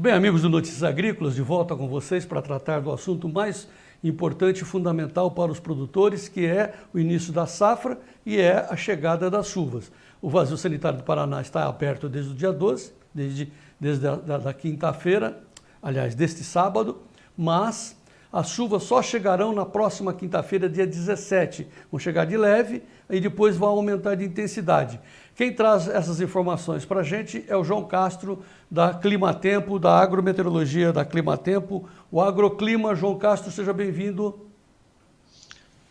bem, amigos do Notícias Agrícolas, de volta com vocês para tratar do assunto mais importante e fundamental para os produtores, que é o início da safra e é a chegada das chuvas. O Vazio Sanitário do Paraná está aberto desde o dia 12, desde a quinta-feira, aliás, deste sábado, mas as chuvas só chegarão na próxima quinta-feira, dia 17. Vão chegar de leve e depois vão aumentar de intensidade. Quem traz essas informações para a gente é o João Castro, da Climatempo, da agrometeorologia da Climatempo, o Agroclima. João Castro, seja bem-vindo.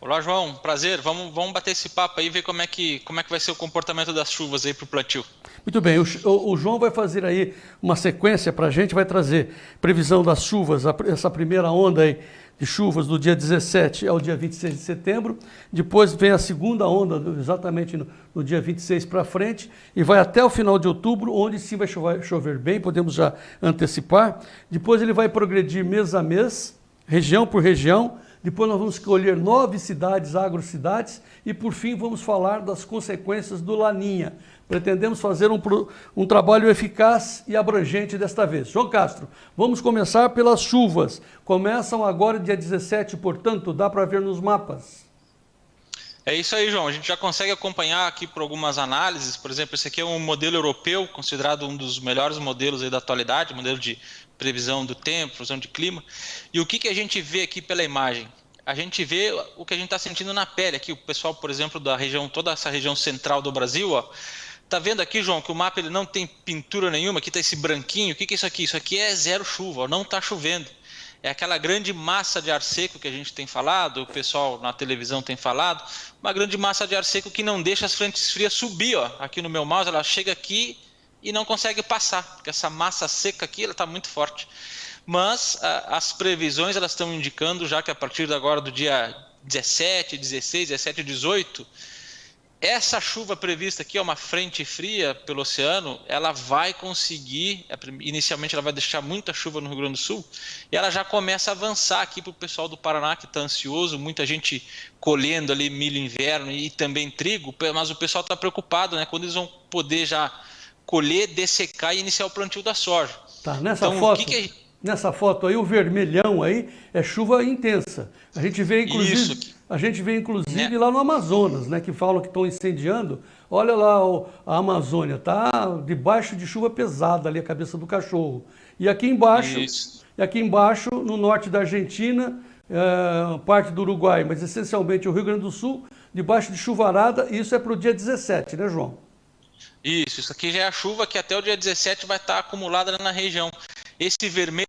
Olá, João, prazer. Vamos bater esse papo aí e ver como é que vai ser o comportamento das chuvas aí para o plantio. Muito bem, o João vai fazer aí uma sequência para a gente, vai trazer previsão das chuvas, essa primeira onda aí de chuvas do dia 17 ao dia 26 de setembro, depois vem a segunda onda, exatamente no dia 26 para frente, e vai até o final de outubro, onde sim vai chover bem, podemos já antecipar. Depois ele vai progredir mês a mês, região por região. Depois nós vamos escolher 9 cidades, agrocidades, e por fim vamos falar das consequências do Laninha. Pretendemos fazer um trabalho eficaz e abrangente desta vez. João Castro, vamos começar pelas chuvas. Começam agora dia 17, portanto, dá para ver nos mapas. É isso aí, João. A gente já consegue acompanhar aqui por algumas análises. Por exemplo, esse aqui é um modelo europeu, considerado um dos melhores modelos aí da atualidade, modelo de previsão do tempo, previsão de clima. E o que a gente vê aqui pela imagem? A gente vê o que a gente está sentindo na pele aqui. O pessoal, por exemplo, da região, toda essa região central do Brasil, ó, tá vendo aqui, João, que o mapa ele não tem pintura nenhuma, aqui está esse branquinho. O que é isso aqui? Isso aqui é zero chuva, ó, não está chovendo. É aquela grande massa de ar seco que a gente tem falado, o pessoal na televisão tem falado, uma grande massa de ar seco que não deixa as frentes frias subir, ó. Aqui no meu mouse ela chega aqui e não consegue passar, porque essa massa seca aqui está muito forte. Mas as previsões elas estão indicando já que a partir de agora do dia 17, 16, 17 e 18, essa chuva prevista aqui, uma frente fria pelo oceano, ela vai conseguir, inicialmente ela vai deixar muita chuva no Rio Grande do Sul, e ela já começa a avançar aqui para o pessoal do Paraná que está ansioso, muita gente colhendo ali milho inverno e também trigo, mas o pessoal está preocupado, né, quando eles vão poder já colher, dessecar e iniciar o plantio da soja. Tá, nessa foto aí, o vermelhão aí é chuva intensa. A gente vê inclusive lá no Amazonas, né, que falam que estão incendiando. Olha lá a Amazônia, tá debaixo de chuva pesada ali a cabeça do cachorro. E aqui embaixo, no norte da Argentina, parte do Uruguai, mas essencialmente o Rio Grande do Sul, debaixo de chuvarada, e isso é para o dia 17, né, João? Isso aqui já é a chuva que até o dia 17 vai estar acumulada na região. Esse vermelho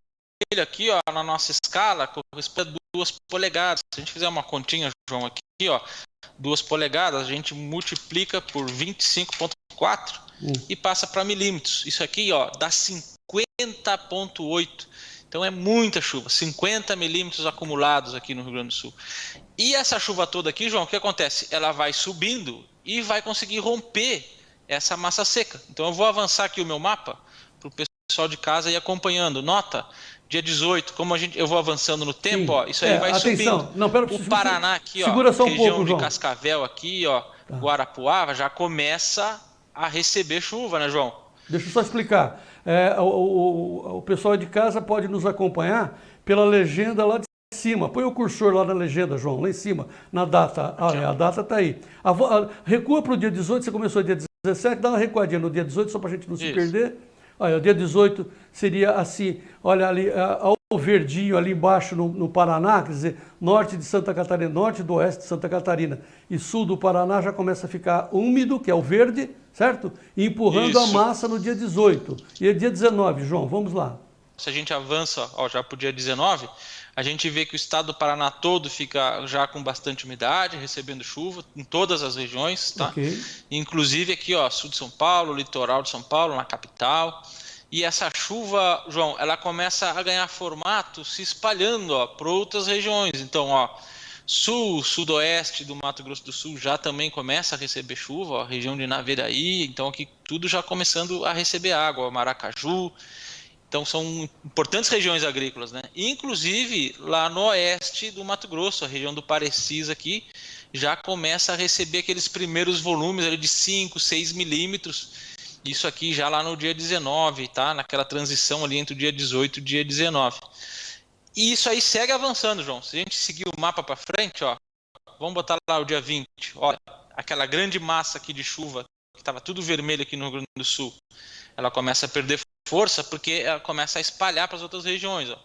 aqui, ó, na nossa escala, corresponde a 2 polegadas. Se a gente fizer uma continha, João, aqui, ó, 2 polegadas, a gente multiplica por 25,4 e passa para milímetros. Isso aqui, ó, dá 50,8. Então é muita chuva, 50 milímetros acumulados aqui no Rio Grande do Sul. E essa chuva toda aqui, João, o que acontece? Ela vai subindo e vai conseguir romper essa massa seca. Então eu vou avançar aqui o meu mapa para o pessoal de casa ir acompanhando. Nota, dia 18, como eu vou avançando no tempo, ó, isso aí vai subindo. Não, pera, o Paraná aqui, segura ó, só região pouco, de Cascavel aqui, ó, tá. Guarapuava, já começa a receber chuva, né, João? Deixa eu só explicar. O pessoal de casa pode nos acompanhar pela legenda lá de cima. Põe o cursor lá na legenda, João, lá em cima, na data. A data está aí. Recua para o dia 18, você começou dia 17, dá uma recuadinha no dia 18, só para a gente não se perder. Olha, o dia 18 seria assim, olha ali, o verdinho ali embaixo no Paraná, quer dizer, norte de Santa Catarina, norte do oeste de Santa Catarina e sul do Paraná já começa a ficar úmido, que é o verde, certo? E empurrando a massa no dia 18. E dia 19, João, vamos lá. Se a gente avança, ó, já para o dia 19, a gente vê que o estado do Paraná todo fica já com bastante umidade, recebendo chuva em todas as regiões, tá? Okay. Inclusive aqui, ó, sul de São Paulo, litoral de São Paulo, na capital. E essa chuva, João, ela começa a ganhar formato se espalhando, ó, para outras regiões. Então, ó, sul, sudoeste do Mato Grosso do Sul já também começa a receber chuva, ó, região de Naviraí, então aqui tudo já começando a receber água, ó, Maracaju. Então são importantes regiões agrícolas, né? Inclusive lá no oeste do Mato Grosso, a região do Parecis aqui, já começa a receber aqueles primeiros volumes ali de 5, 6 milímetros. Isso aqui já lá no dia 19, tá? Naquela transição ali entre o dia 18 e o dia 19. E isso aí segue avançando, João. Se a gente seguir o mapa para frente, ó, vamos botar lá o dia 20. Olha, aquela grande massa aqui de chuva, que estava tudo vermelho aqui no Rio Grande do Sul, ela começa a perder força porque ela começa a espalhar para as outras regiões. Ó.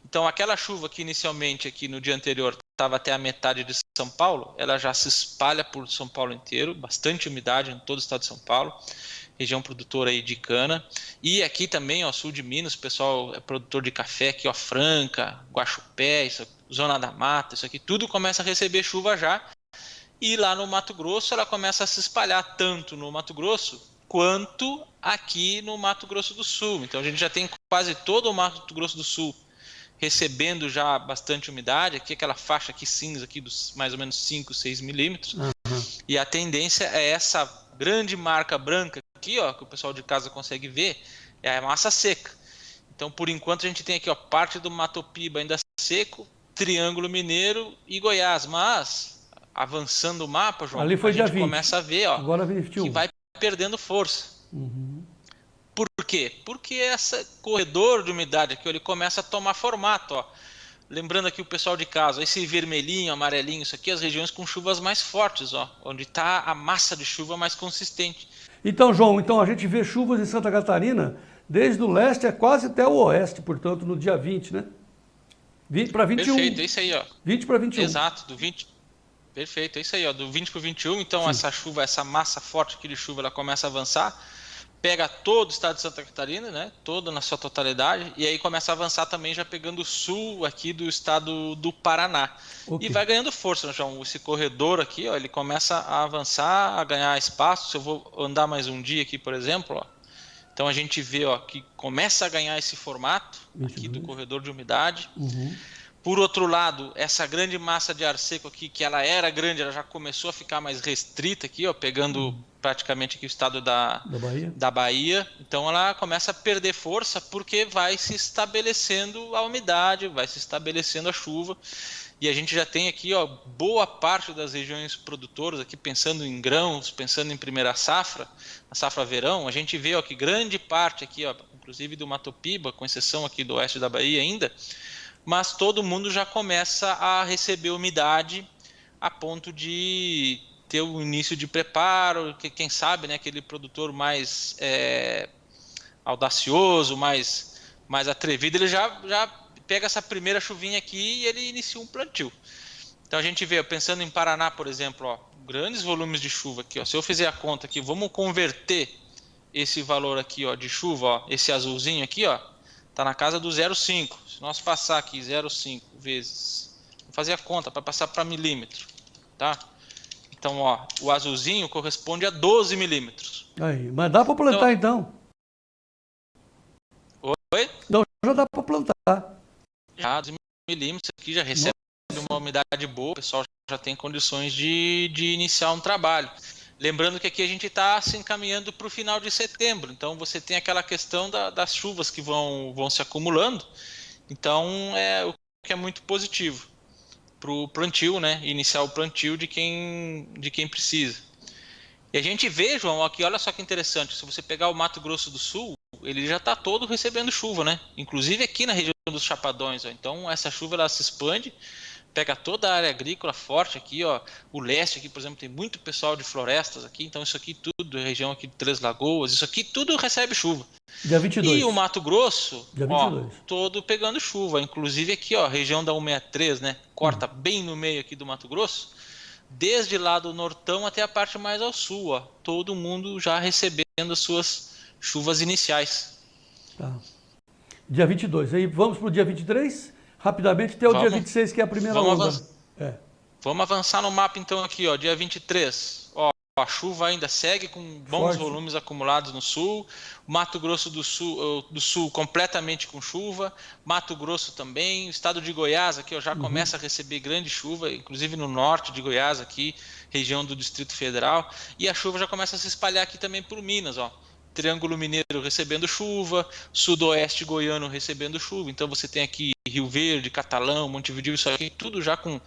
Então, aquela chuva que inicialmente aqui no dia anterior estava até a metade de São Paulo, ela já se espalha por São Paulo inteiro, bastante umidade em todo o estado de São Paulo, região produtora aí de cana. E aqui também, ó, sul de Minas, o pessoal é produtor de café aqui, ó, Franca, Guaxupé, isso, Zona da Mata, isso aqui, tudo começa a receber chuva já. E lá no Mato Grosso ela começa a se espalhar tanto no Mato Grosso quanto aqui no Mato Grosso do Sul. Então a gente já tem quase todo o Mato Grosso do Sul recebendo já bastante umidade, aqui aquela faixa aqui cinza aqui dos mais ou menos 5, 6 milímetros. E a tendência é essa grande marca branca aqui, ó, que o pessoal de casa consegue ver, é a massa seca. Então por enquanto a gente tem aqui, ó, parte do Mato Piba ainda seco, Triângulo Mineiro e Goiás, mas avançando o mapa, João, Ali foi a dia gente 20. começa a ver, ó, agora 21. que vai perdendo força. Por quê? Porque esse corredor de umidade aqui, ó, ele começa a tomar formato. Ó. Lembrando aqui o pessoal de casa, esse vermelhinho, amarelinho, isso aqui, as regiões com chuvas mais fortes, ó, onde está a massa de chuva mais consistente. Então, João, então a gente vê chuvas em Santa Catarina desde o leste a quase até o oeste, portanto, no dia 20, né? 20 para 21. Perfeito, é isso aí, ó. 20 para 21. Exato, do 20. Perfeito, é isso aí, ó. Do 20 para o 21, então Sim. essa chuva, essa massa forte aqui de chuva, ela começa a avançar, pega todo o estado de Santa Catarina, né? Todo na sua totalidade, e aí começa a avançar também já pegando o sul aqui do estado do Paraná. Okay. E vai ganhando força, João. Esse corredor aqui, ó, ele começa a avançar, a ganhar espaço. Se eu vou andar mais um dia aqui, por exemplo, ó, então a gente vê, ó, que começa a ganhar esse formato 22. Aqui do corredor de umidade. Por outro lado, essa grande massa de ar seco aqui, que ela era grande, ela já começou a ficar mais restrita aqui, ó, pegando praticamente aqui o estado da Bahia. Então ela começa a perder força porque vai se estabelecendo a umidade, vai se estabelecendo a chuva. E a gente já tem aqui, ó, boa parte das regiões produtoras, aqui pensando em grãos, pensando em primeira safra, a safra verão, a gente vê, ó, que grande parte aqui, ó, inclusive do Mato Piba, com exceção aqui do oeste da Bahia ainda, mas todo mundo já começa a receber umidade a ponto de ter o início de preparo, que quem sabe, né, aquele produtor mais audacioso, mais atrevido, ele já pega essa primeira chuvinha aqui e ele inicia um plantio. Então a gente vê, pensando em Paraná, por exemplo, ó, grandes volumes de chuva aqui, ó, se eu fizer a conta aqui, vamos converter esse valor aqui, ó, de chuva, ó, esse azulzinho aqui, ó, está na casa do 0,5. Se nós passar aqui 0,5 vezes, vou fazer a conta para passar para milímetro, tá? Então, ó, o azulzinho corresponde a 12 milímetros. Aí, mas dá para plantar então? Oi? Não, já dá para plantar. Já 12 milímetros aqui já recebe uma umidade boa, o pessoal já tem condições de iniciar um trabalho. Lembrando que aqui a gente está se encaminhando para o final de setembro, então você tem aquela questão das chuvas que vão se acumulando, então é o que é muito positivo para o plantio, né? Iniciar o plantio de quem precisa. E a gente vê, João, aqui, olha só que interessante, se você pegar o Mato Grosso do Sul, ele já está todo recebendo chuva, né? Inclusive aqui na região dos Chapadões, ó. Então essa chuva ela se expande, pega toda a área agrícola forte aqui, ó. O leste aqui, por exemplo, tem muito pessoal de florestas aqui, então isso aqui tudo, região aqui de Três Lagoas, isso aqui tudo recebe chuva. Dia 22. E o Mato Grosso, Dia ó, 22. todo pegando chuva, inclusive aqui, ó, região da 163, né? Corta bem no meio aqui do Mato Grosso, desde lá do nortão até a parte mais ao sul, ó. Todo mundo já recebendo as suas chuvas iniciais. Tá. Dia 22. Aí vamos para o dia 23? Rapidamente, até o dia 26, que é a primeira onda. Vamos avançar no mapa então aqui, ó, dia 23. Ó, a chuva ainda segue com bons volumes acumulados no sul. Mato Grosso do Sul completamente com chuva. Mato Grosso também. O estado de Goiás aqui, ó, já começa a receber grande chuva, inclusive no norte de Goiás aqui, região do Distrito Federal. E a chuva já começa a se espalhar aqui também por Minas, ó. Triângulo Mineiro recebendo chuva, Sudoeste Goiano recebendo chuva. Então você tem aqui Rio Verde, Catalão, Montevidéu, isso aqui tudo já com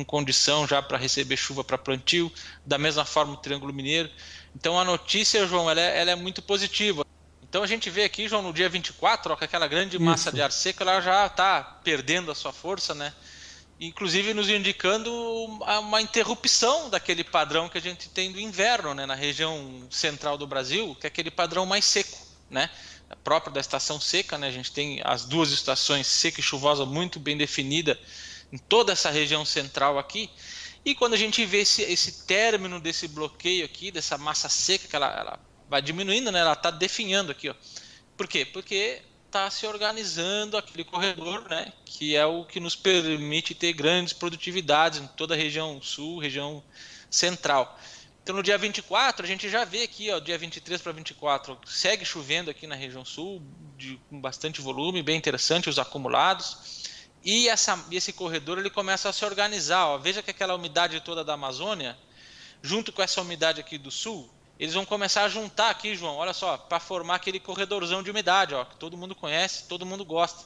condição já para receber chuva para plantio. Da mesma forma o Triângulo Mineiro. Então a notícia, João, ela é muito positiva. Então a gente vê aqui, João, no dia 24, ó, que aquela grande massa de ar seco ela já está perdendo a sua força, né? Inclusive nos indicando uma interrupção daquele padrão que a gente tem do inverno, né, na região central do Brasil, que é aquele padrão mais seco, né, próprio da estação seca, né, a gente tem as duas estações, seca e chuvosa, muito bem definida em toda essa região central aqui. E quando a gente vê esse término desse bloqueio aqui, dessa massa seca, que ela vai diminuindo, né, ela está definhando aqui, ó. Por quê? Porque está se organizando aquele corredor, né, que é o que nos permite ter grandes produtividades em toda a região sul, região central. Então no dia 24 a gente já vê aqui, ó, dia 23 para 24, segue chovendo aqui na região sul, com bastante volume, bem interessante os acumulados. E esse corredor ele começa a se organizar, ó. Veja que aquela umidade toda da Amazônia, junto com essa umidade aqui do sul, eles vão começar a juntar aqui, João, olha só, para formar aquele corredorzão de umidade, ó, que todo mundo conhece, todo mundo gosta.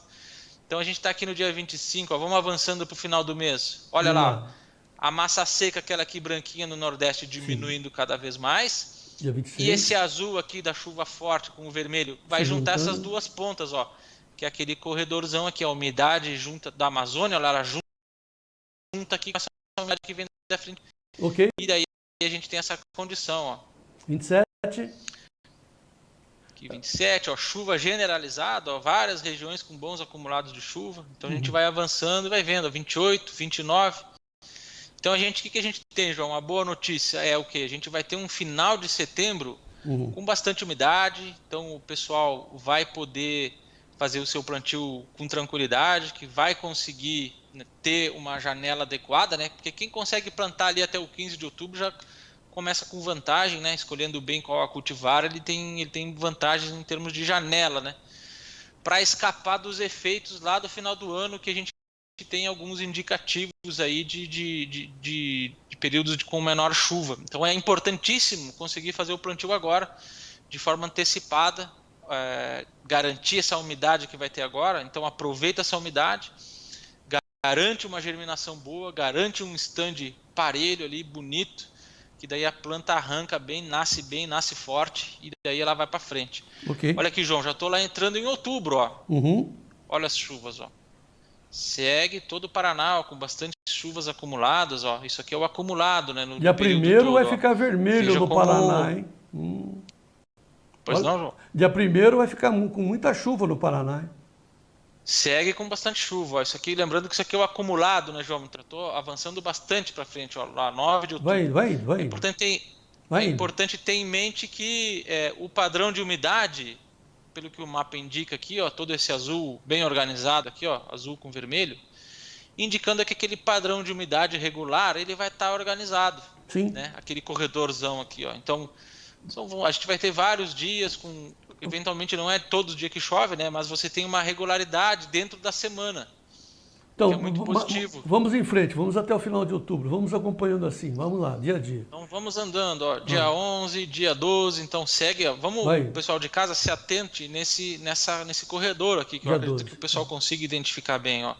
Então a gente está aqui no dia 25, ó, vamos avançando para o final do mês. Olha lá, a massa seca, aquela aqui branquinha no Nordeste, diminuindo cada vez mais. Dia 26. E esse azul aqui da chuva forte com o vermelho vai juntar essas duas pontas, ó, que é aquele corredorzão aqui, a umidade junta da Amazônia, olha, ela junta aqui com essa umidade que vem da frente. Ok. E daí a gente tem essa condição, ó. 27. Aqui 27, ó, chuva generalizada, ó, várias regiões com bons acumulados de chuva. Então a gente vai avançando e vai vendo, ó, 28, 29. Então o que a gente tem, João? Uma boa notícia é o quê? A gente vai ter um final de setembro com bastante umidade. Então o pessoal vai poder fazer o seu plantio com tranquilidade, que vai conseguir, né, ter uma janela adequada, né? Porque quem consegue plantar ali até o 15 de outubro já começa com vantagem, né? Escolhendo bem qual a cultivar, ele tem vantagens em termos de janela, né? Para escapar dos efeitos lá do final do ano, que a gente tem alguns indicativos aí de períodos com menor chuva. Então é importantíssimo conseguir fazer o plantio agora, de forma antecipada, garantir essa umidade que vai ter agora. Então aproveita essa umidade, garante uma germinação boa, garante um stand parelho ali, bonito, que daí a planta arranca bem, nasce forte, e daí ela vai para frente. Okay. Olha aqui, João, já estou lá entrando em outubro, ó. Olha as chuvas, ó. Segue todo o Paraná, ó, com bastante chuvas acumuladas, ó. Isso aqui é o acumulado, né? Dia 1º vai ficar vermelho no Paraná, hein? Pois não, João? Dia 1º vai ficar com muita chuva no Paraná, hein? Segue com bastante chuva, ó. Isso aqui, lembrando que isso aqui é o acumulado, né, João? Estou avançando bastante para frente, ó. Lá 9 de outubro. Vai. É importante ter em mente que o padrão de umidade, pelo que o mapa indica aqui, ó, todo esse azul bem organizado aqui, ó, azul com vermelho, indicando que aquele padrão de umidade regular ele vai estar organizado. Sim. Né? Aquele corredorzão aqui, ó. Então a gente vai ter vários dias com, eventualmente não é todo dia que chove, né? Mas você tem uma regularidade dentro da semana. Então, que é muito positivo. Vamos em frente, vamos até o final de outubro, vamos acompanhando assim, vamos lá, dia a dia. Então vamos andando, ó, dia 11, dia 12, então segue, ó, vamos, o pessoal de casa se atente nesse corredor aqui, que eu acredito que o pessoal consiga identificar bem, ó,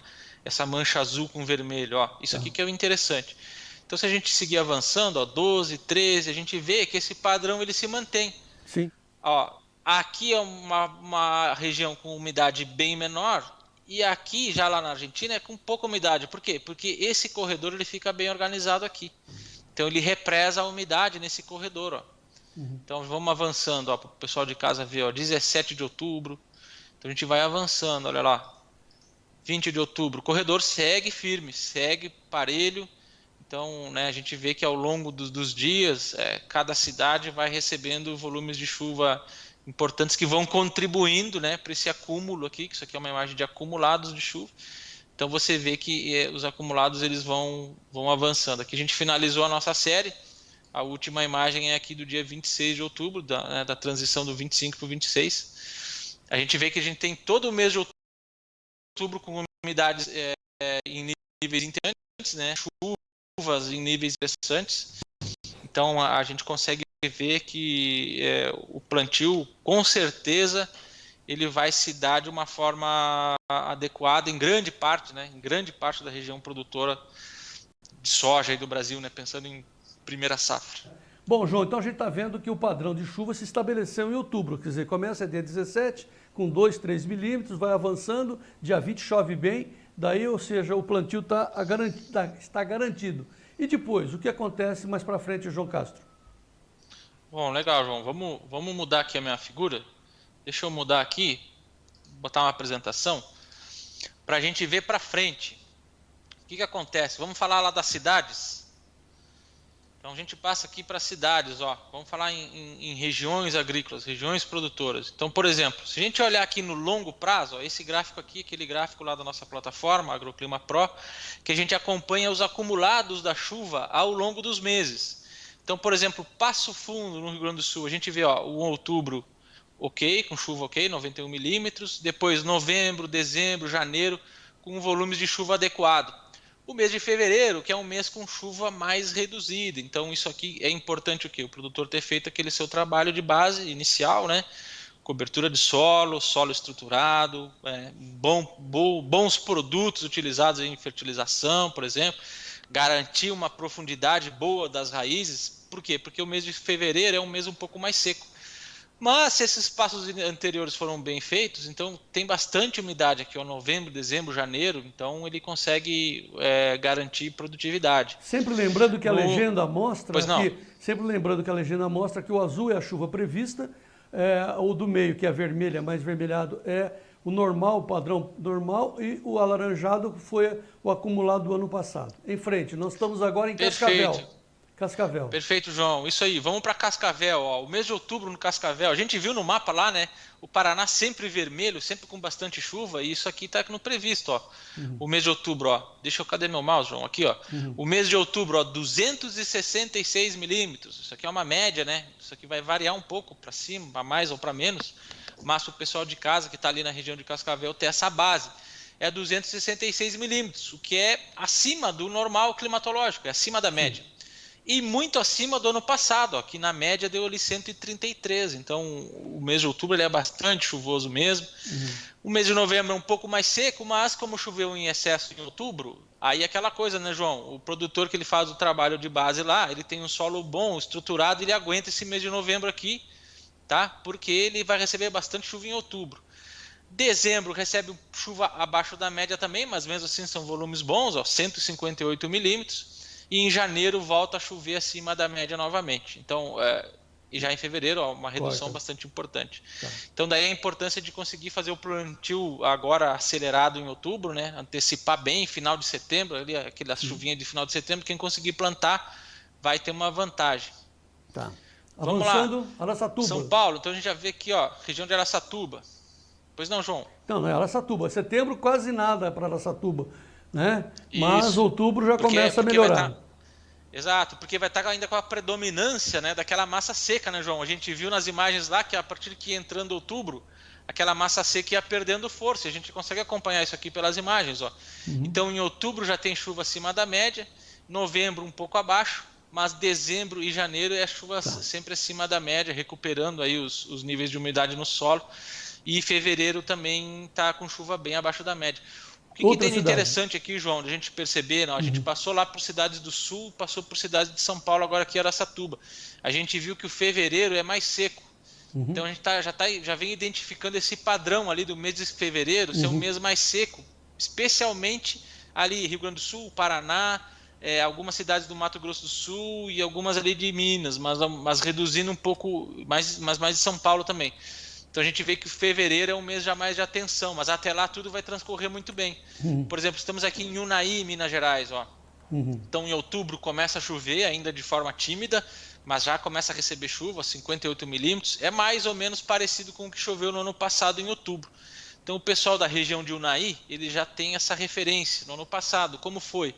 essa mancha azul com vermelho, ó, isso aqui que é o interessante. Então se a gente seguir avançando, ó, 12, 13, a gente vê que esse padrão ele se mantém. Sim. Ó, aqui é uma região com umidade bem menor, e aqui, já lá na Argentina, é com pouca umidade. Por quê? Porque esse corredor ele fica bem organizado aqui. Então ele represa a umidade nesse corredor. Ó. Então vamos avançando, para o pessoal de casa ver, ó, 17 de outubro. Então a gente vai avançando, olha lá. 20 de outubro, o corredor segue firme, segue parelho. Então, né, a gente vê que ao longo dos dias, cada cidade vai recebendo volumes de chuva importantes que vão contribuindo, né, para esse acúmulo aqui, que isso aqui é uma imagem de acumulados de chuva. Então você vê que os acumulados eles vão avançando. Aqui a gente finalizou a nossa série. A última imagem é aqui do dia 26 de outubro, da transição do 25 para o 26. A gente vê que a gente tem todo o mês de outubro com umidades em níveis interessantes, né, chuvas em níveis interessantes. Então a gente consegue ver que o plantio, com certeza, ele vai se dar de uma forma adequada em grande parte, né? Em grande parte da região produtora de soja aí do Brasil, né? Pensando em primeira safra. Bom, João, então a gente está vendo que o padrão de chuva se estabeleceu em outubro, quer dizer, começa dia 17 com 2, 3 milímetros, vai avançando, dia 20 chove bem, daí, ou seja, o plantio está garantido. E depois, o que acontece mais para frente, João Castro? Bom, legal, João. Vamos mudar aqui a minha figura. Deixa eu mudar aqui, botar uma apresentação, para a gente ver para frente. O que acontece? Vamos falar lá das cidades. Então a gente passa aqui para cidades, ó. Vamos falar em regiões agrícolas, regiões produtoras. Então, por exemplo, se a gente olhar aqui no longo prazo, ó, esse gráfico aqui, aquele gráfico lá da nossa plataforma, Agroclima Pro, que a gente acompanha os acumulados da chuva ao longo dos meses. Então, por exemplo, Passo Fundo, no Rio Grande do Sul, a gente vê ó, o outubro ok, com chuva ok, 91 milímetros. Depois novembro, dezembro, janeiro, com volumes de chuva adequado. O mês de fevereiro, que é um mês com chuva mais reduzida. Então, isso aqui é importante o quê? O produtor ter feito aquele seu trabalho de base inicial, né? Cobertura de solo, solo estruturado, bons produtos utilizados em fertilização, por exemplo. Garantir uma profundidade boa das raízes. Por quê? Porque o mês de fevereiro é um mês um pouco mais seco. Mas se esses passos anteriores foram bem feitos, então tem bastante umidade aqui, ó, novembro, dezembro, janeiro, então ele consegue garantir produtividade. Sempre lembrando que a legenda mostra que o azul é a chuva prevista, o do meio, que é vermelho, é mais vermelhado, é o normal, o padrão normal, e o alaranjado foi o acumulado do ano passado. Em frente, nós estamos agora em Cascavel. Cascavel. Perfeito, João. Isso aí. Vamos para Cascavel. Ó. O mês de outubro no Cascavel. A gente viu no mapa lá, né? O Paraná sempre vermelho, sempre com bastante chuva. E isso aqui está no previsto, ó. O mês de outubro, ó. Cadê meu mouse, João? Aqui, ó. O mês de outubro, ó, 266 milímetros. Isso aqui é uma média, né? Isso aqui vai variar um pouco para cima, para mais ou para menos. Mas o pessoal de casa que está ali na região de Cascavel tem essa base. É 266 milímetros, o que é acima do normal climatológico, é acima da média. E muito acima do ano passado, ó, que na média deu ali 133. Então, o mês de outubro ele é bastante chuvoso mesmo. O mês de novembro é um pouco mais seco, mas como choveu em excesso em outubro, aí é aquela coisa, né, João? O produtor que ele faz o trabalho de base lá, ele tem um solo bom, estruturado, ele aguenta esse mês de novembro aqui, tá? Porque ele vai receber bastante chuva em outubro. Dezembro recebe chuva abaixo da média também, mas mesmo assim são volumes bons, ó, 158 milímetros. E em janeiro volta a chover acima da média novamente. Então, e já em fevereiro, ó, uma redução bastante importante. Tá. Então, daí a importância de conseguir fazer o plantio agora acelerado em outubro, né? Antecipar bem, final de setembro, ali, aquela chuvinha de final de setembro, quem conseguir plantar vai ter uma vantagem. Tá. Vamos Avançando, lá. Araçatuba. São Paulo, então a gente já vê aqui, ó, região de Araçatuba. Pois não, João? Não é Araçatuba. Setembro quase nada para Araçatuba, né? Mas outubro já começa a melhorar. Exato, porque vai estar ainda com a predominância, né, daquela massa seca, né, João? A gente viu nas imagens lá que a partir que entrando outubro, aquela massa seca ia perdendo força. A gente consegue acompanhar isso aqui pelas imagens, ó. Então, em outubro já tem chuva acima da média, novembro um pouco abaixo, mas dezembro e janeiro é chuva sempre acima da média, recuperando aí os níveis de umidade no solo. E fevereiro também está com chuva bem abaixo da média. O que tem de interessante aqui, João, de a gente perceber, não? A gente passou lá por cidades do sul, passou por cidades de São Paulo, agora aqui Araçatuba. A gente viu que o fevereiro é mais seco. Então a gente já vem identificando esse padrão ali do mês de fevereiro ser um mês mais seco, especialmente ali Rio Grande do Sul, Paraná, algumas cidades do Mato Grosso do Sul e algumas ali de Minas, mas reduzindo um pouco, mais de São Paulo também. Então a gente vê que o fevereiro é um mês já mais de atenção, mas até lá tudo vai transcorrer muito bem. Por exemplo, estamos aqui em Unai, Minas Gerais, ó. Então em outubro começa a chover, ainda de forma tímida, mas já começa a receber chuva, 58 milímetros. É mais ou menos parecido com o que choveu no ano passado em outubro. Então o pessoal da região de Unai, ele já tem essa referência. No ano passado, como foi?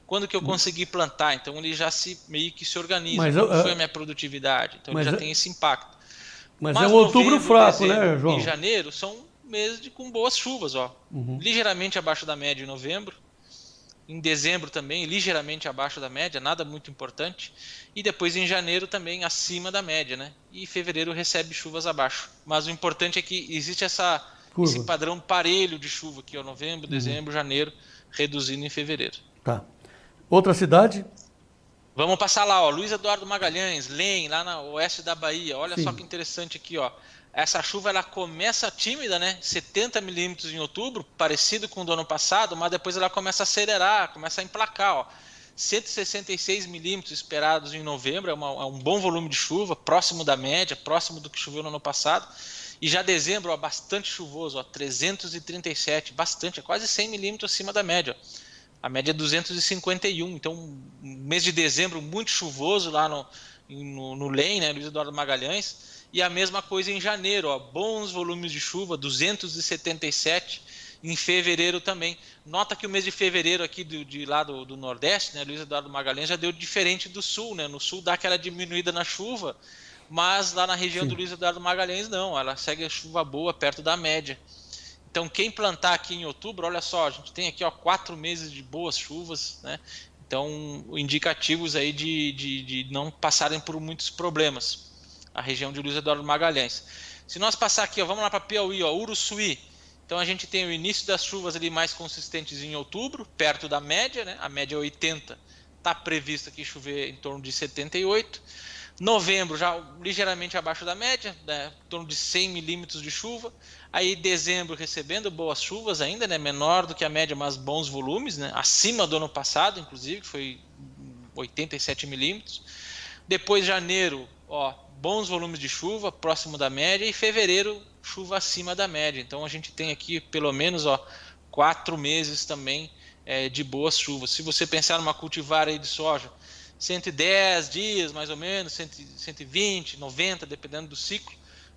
Quando que eu consegui plantar? Então ele já meio que se organiza. Como foi a minha produtividade? Então ele já tem esse impacto. Mas é um outubro fraco, dezembro, né, João? Em janeiro são meses com boas chuvas, ó. Ligeiramente abaixo da média em novembro. Em dezembro também, ligeiramente abaixo da média, nada muito importante. E depois em janeiro também acima da média, né? E fevereiro recebe chuvas abaixo. Mas o importante é que existe esse Curva. padrão parelho de chuva aqui, ó, novembro, Uhum. dezembro, janeiro, reduzindo em fevereiro. Tá. Outra cidade? Vamos passar lá, ó, Luiz Eduardo Magalhães, Lem, lá no oeste da Bahia. Olha só Sim. que interessante aqui, ó. Essa chuva ela começa tímida, né? 70 milímetros em outubro, parecido com o do ano passado, mas depois ela começa a acelerar, começa a emplacar, ó. 166 milímetros esperados em novembro, é um bom volume de chuva, próximo da média, próximo do que choveu no ano passado. E já dezembro, ó, bastante chuvoso, ó, 337, bastante, é quase 100 milímetros acima da média, ó. A média é 251, então um mês de dezembro muito chuvoso lá no Lem, né, Luiz Eduardo Magalhães, e a mesma coisa em janeiro, ó, bons volumes de chuva, 277 em fevereiro também. Nota que o mês de fevereiro aqui lá do Nordeste, né, Luiz Eduardo Magalhães, já deu diferente do Sul, né, no Sul dá aquela diminuída na chuva, mas lá na região do Sim. Luiz Eduardo Magalhães não, ela segue a chuva boa perto da média. Então, quem plantar aqui em outubro, olha só, a gente tem aqui, ó, 4 meses de boas chuvas, né? Então, indicativos aí de não passarem por muitos problemas, a região de Luiz Eduardo Magalhães. Se nós passar aqui, ó, vamos lá para Piauí, ó, Uruçuí. Então, a gente tem o início das chuvas ali mais consistentes em outubro, perto da média, né? A média é 80, está previsto aqui chover em torno de 78. Novembro já ligeiramente abaixo da média, né, em torno de 100 milímetros de chuva. Aí dezembro recebendo boas chuvas ainda, né, menor do que a média, mas bons volumes, né, acima do ano passado, inclusive, que foi 87 milímetros. Depois janeiro, ó, bons volumes de chuva, próximo da média, e fevereiro, chuva acima da média. Então a gente tem aqui pelo menos, ó, 4 meses também de boas chuvas. Se você pensar numa cultivar aí de soja, 110 dias mais ou menos, 120, 90, dependendo do ciclo,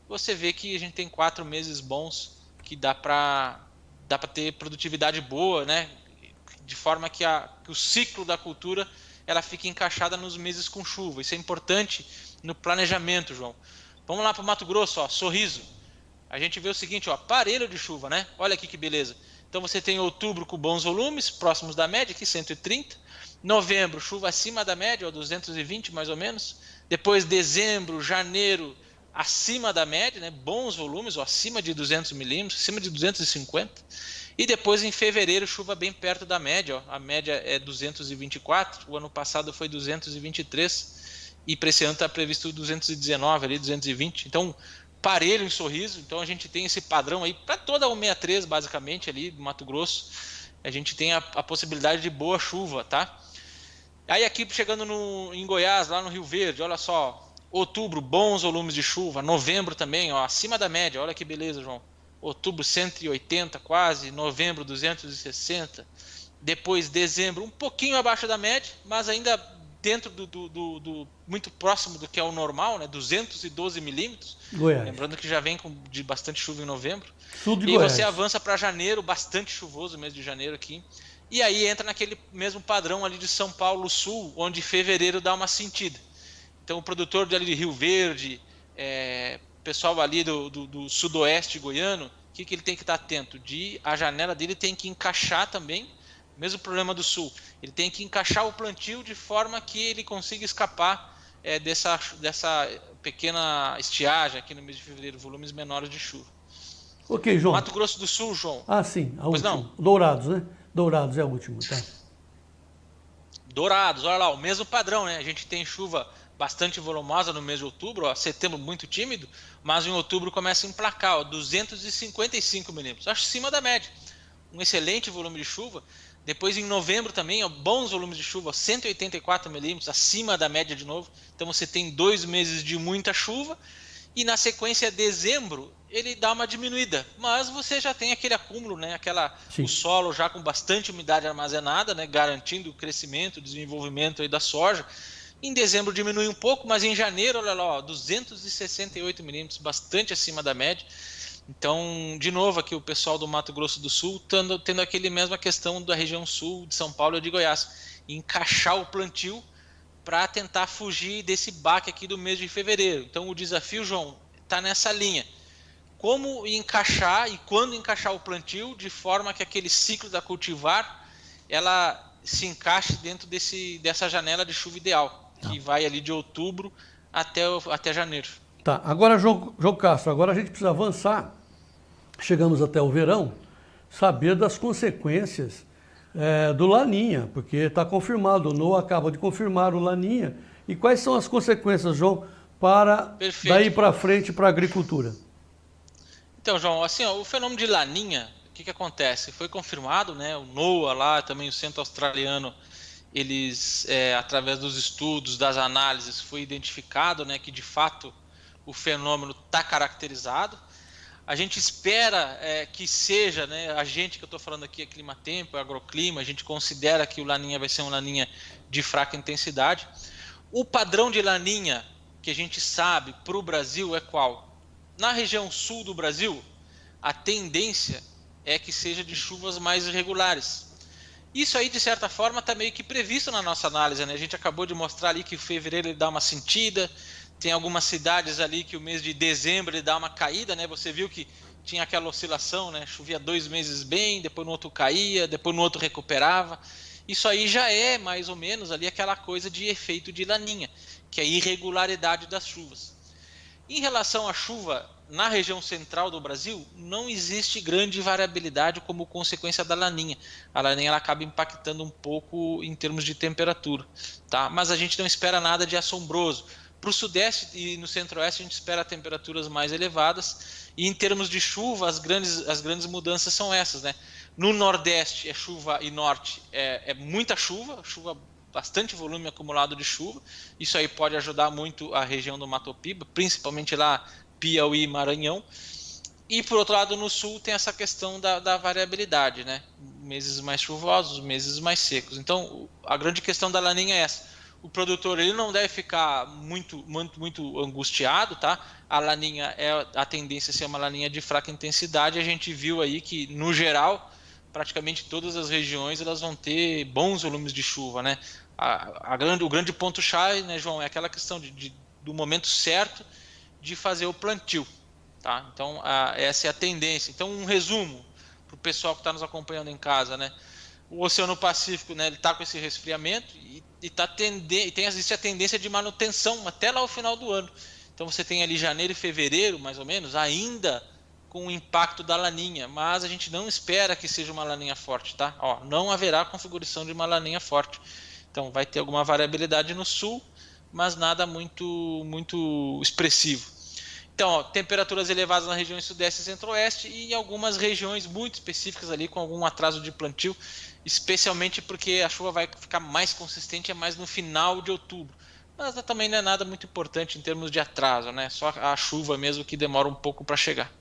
você vê que a gente tem 4 meses bons que dá para ter produtividade boa, né? De forma que o ciclo da cultura ela fique encaixada nos meses com chuva. Isso é importante no planejamento, João. Vamos lá para o Mato Grosso, ó, Sorriso. A gente vê o seguinte, ó, parelho de chuva, né? Olha aqui que beleza. Então você tem outubro com bons volumes, próximos da média, aqui 130. Novembro, chuva acima da média, ó, 220 mais ou menos. Depois dezembro, janeiro, acima da média, né? Bons volumes, ó, acima de 200 milímetros, acima de 250. E depois em fevereiro, chuva bem perto da média, ó. A média é 224, o ano passado foi 223. E para esse ano está previsto 219, ali, 220. Então, parelho em Sorriso. Então a gente tem esse padrão aí para toda a 163, basicamente, ali do Mato Grosso. A gente tem a possibilidade de boa chuva, tá? Aí aqui chegando em Goiás, lá no Rio Verde, olha só, outubro, bons volumes de chuva, novembro também, ó, acima da média, olha que beleza, João. Outubro 180 quase, novembro 260, depois dezembro um pouquinho abaixo da média, mas ainda dentro do muito próximo do que é o normal, né? 212 milímetros, Goiás. lembrando que já vem de bastante chuva em novembro. Sul de E você Goiás. avança para janeiro, bastante chuvoso o mês de janeiro aqui. E aí entra naquele mesmo padrão ali de São Paulo Sul, onde fevereiro dá uma sentida. Então o produtor ali de Rio Verde, pessoal ali do sudoeste goiano, o que ele tem que estar atento? A janela dele tem que encaixar também, mesmo problema do sul, ele tem que encaixar o plantio de forma que ele consiga escapar dessa pequena estiagem aqui no mês de fevereiro, volumes menores de chuva. Ok, João. Mato Grosso do Sul, João. Ah, sim, a Pois última. não? Dourados, né? Dourados é a última, tá? Dourados, olha lá, o mesmo padrão, né? A gente tem chuva bastante volumosa no mês de outubro, ó, setembro muito tímido, mas em outubro começa a emplacar, ó, 255 milímetros, acima da média. Um excelente volume de chuva. Depois em novembro também, ó, bons volumes de chuva, 184 milímetros, acima da média de novo. Então você tem 2 meses de muita chuva. E na sequência, dezembro, ele dá uma diminuída, mas você já tem aquele acúmulo, né? O solo já com bastante umidade armazenada, né? Garantindo o crescimento, o desenvolvimento aí da soja. Em dezembro diminui um pouco, mas em janeiro, olha lá, ó, 268 milímetros, bastante acima da média. Então, de novo, aqui o pessoal do Mato Grosso do Sul tendo aquele mesma questão da região sul de São Paulo e de Goiás, encaixar o plantio para tentar fugir desse baque aqui do mês de fevereiro. Então o desafio, João, está nessa linha. Como encaixar e quando encaixar o plantio de forma que aquele ciclo da cultivar ela se encaixe dentro dessa janela de chuva ideal, que vai ali de outubro até janeiro. Tá, agora, João Castro, agora a gente precisa avançar, chegamos até o verão, saber das consequências do Laninha, porque está confirmado, o NOAA acaba de confirmar o Laninha. E quais são as consequências, João, para daí para frente para a agricultura? Então, João, assim, o fenômeno de Laninha, o que acontece? Foi confirmado, né? O NOAA lá, também o Centro Australiano, eles, através dos estudos, das análises, foi identificado, né, que de fato o fenômeno está caracterizado. A gente espera que seja, né, a gente que eu estou falando aqui é clima-tempo, é agroclima, a gente considera que o Laninha vai ser um Laninha de fraca intensidade. O padrão de Laninha que a gente sabe para o Brasil é qual? Na região sul do Brasil, a tendência é que seja de chuvas mais irregulares. Isso aí, de certa forma, está meio que previsto na nossa análise, né? A gente acabou de mostrar ali que em fevereiro ele dá uma sentida, tem algumas cidades ali que o mês de dezembro ele dá uma caída, né? Você viu que tinha aquela oscilação, né? Chovia 2 meses bem, depois no outro caía, depois no outro recuperava. Isso aí já é mais ou menos ali aquela coisa de efeito de Laninha, que é a irregularidade das chuvas. Em relação à chuva na região central do Brasil, não existe grande variabilidade como consequência da Laninha. A Laninha ela acaba impactando um pouco em termos de temperatura, tá? Mas a gente não espera nada de assombroso. Para o sudeste e no centro-oeste a gente espera temperaturas mais elevadas, e em termos de chuva as grandes mudanças são essas, né? No nordeste é chuva e norte é muita chuva, bastante volume acumulado de chuva. Isso aí pode ajudar muito a região do Mato Piba, principalmente lá Piauí e Maranhão. E por outro lado no sul tem essa questão da variabilidade, né? Meses mais chuvosos, meses mais secos. Então a grande questão da Laninha é essa. O produtor ele não deve ficar muito angustiado, tá? A Laninha a tendência a ser uma Laninha de fraca intensidade. A gente viu aí que no geral praticamente todas as regiões elas vão ter bons volumes de chuva, né? O grande ponto chave, né, João, é aquela questão do momento certo de fazer o plantio, tá? Então essa é a tendência. Então um resumo para o pessoal que está nos acompanhando em casa, né? O Oceano Pacífico, né, ele está com esse resfriamento e existe a tendência de manutenção até lá o final do ano. Então você tem ali janeiro e fevereiro, mais ou menos, ainda com o impacto da Laninha, mas a gente não espera que seja uma Laninha forte, tá? Ó, não haverá configuração de uma Laninha forte. Então vai ter alguma variabilidade no sul, mas nada muito expressivo. Então, ó, temperaturas elevadas na região sudeste e centro-oeste e em algumas regiões muito específicas ali com algum atraso de plantio, especialmente porque a chuva vai ficar mais consistente mais no final de outubro. Mas também não é nada muito importante em termos de atraso, né? Só a chuva mesmo que demora um pouco para chegar.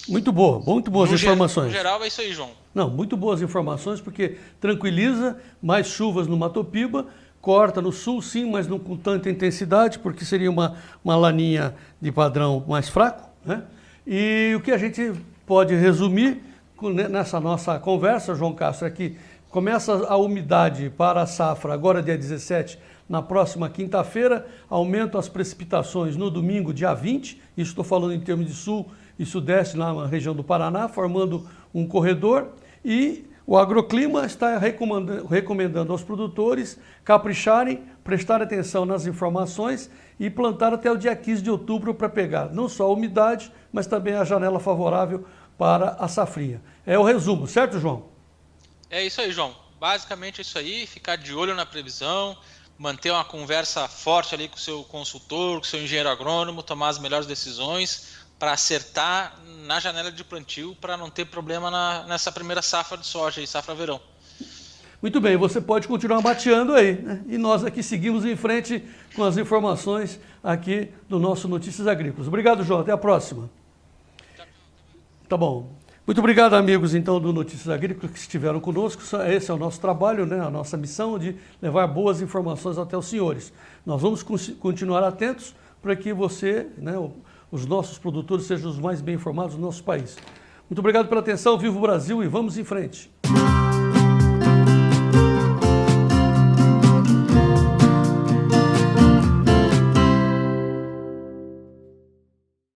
Muito boas informações. No geral é isso aí, João. Não, muito boas informações, porque tranquiliza, mais chuvas no Mato Piba, corta no sul sim, mas não com tanta intensidade, porque seria uma Laninha de padrão mais fraco, né? E o que a gente pode resumir nessa nossa conversa, João Castro, é que começa a umidade para a safra agora dia 17, na próxima quinta-feira, aumentam as precipitações no domingo, dia 20, isso estou falando em termos de sul e sudeste, na região do Paraná, formando um corredor, e o agroclima está recomendando aos produtores capricharem, prestar atenção nas informações e plantar até o dia 15 de outubro para pegar não só a umidade, mas também a janela favorável para a safrinha. É o resumo, certo, João? É isso aí, João. Basicamente é isso aí, ficar de olho na previsão, manter uma conversa forte ali com o seu consultor, com o seu engenheiro agrônomo, tomar as melhores decisões para acertar na janela de plantio, para não ter problema nessa primeira safra de soja e safra verão. Muito bem, você pode continuar mateando aí, né? E nós aqui seguimos em frente com as informações aqui do nosso Notícias Agrícolas. Obrigado, João, até a próxima. Tá bom. Muito obrigado, amigos, então, do Notícias Agrícolas que estiveram conosco. Esse é o nosso trabalho, né? A nossa missão de levar boas informações até os senhores. Nós vamos continuar atentos para que você, né, os nossos produtores sejam os mais bem informados do nosso país. Muito obrigado pela atenção, viva o Brasil e vamos em frente.